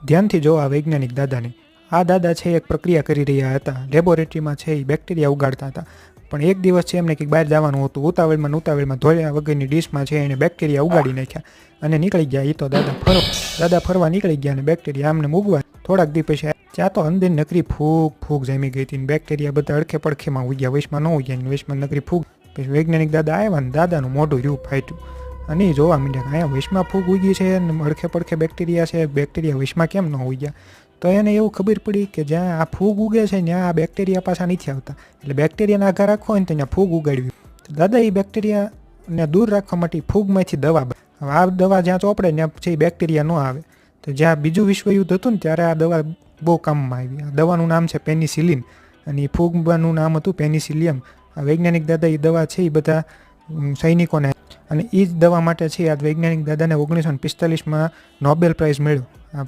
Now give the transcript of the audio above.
ધ્યાનથી જો આ વૈજ્ઞાનિક દાદાને. આ દાદા છે એક પ્રક્રિયા કરી રહ્યા હતા. લેબોરેટરીમાં છે એ બેક્ટેરિયા ઉગાડતા હતા. પણ એક દિવસ છે એમને કંઈક બહાર જવાનું હતું. ઉતાવળમાં ધોયા વગરની ડીશમાં છે એને બેક્ટેરિયા ઉગાડી નાખ્યા અને નીકળી ગયા. એ તો દાદા ફરવા નીકળી ગયા અને બેક્ટેરિયા આમને મૂગવા. થોડાક દી પછી ત્યાં તો અંદર નકરી ફૂગ જામી ગઈ હતી. બેક્ટેરિયા બધા અડખે પડખેમાં ઉગ્યા, વૈશમાં ન ઉગ્યા. વૈશમાં નકરી ફૂગ. પછી વૈજ્ઞાનિક દાદા આવ્યા ને દાદાનું મોઢું રૂપ ફાટ્યું અને એ જોવા માંડ્યા કે અહીંયા વૈશમાં ફૂગ ઉગી છે અને અડખે પડખે બેક્ટેરિયા છે. બેક્ટેરિયા વૈશમાં કેમ ન ઉગ્યા? તો એને એવું ખબર પડી કે જ્યાં આ ફૂગ ઉગે છે ત્યાં આ બેક્ટેરિયા પાછા નથી આવતા. એટલે બેક્ટેરિયાને આઘા રાખવો હોય ને ત્યાં ફૂગ ઉગાડવી. તો દાદા એ બેક્ટેરિયાને દૂર રાખવા માટે ફૂગમાંથી દવા. હવે આ દવા જ્યાં ચોપડે ત્યાં પછી બેક્ટેરિયા ન આવે. તો જ્યાં બીજું વિશ્વયુદ્ધ હતું ને ત્યારે આ દવા બહુ કામમાં આવી. આ દવાનું નામ છે પેનિસિલિન અને એ ફૂગનું નામ હતું પેનિસિલિયમ. આ વૈજ્ઞાનિક દાદા એ દવા છે એ બધા સૈનિકોને, અને એ જ દવા માટે છે આ વૈજ્ઞાનિક દાદાને 1945માં નોબેલ પ્રાઇઝ મળ્યો.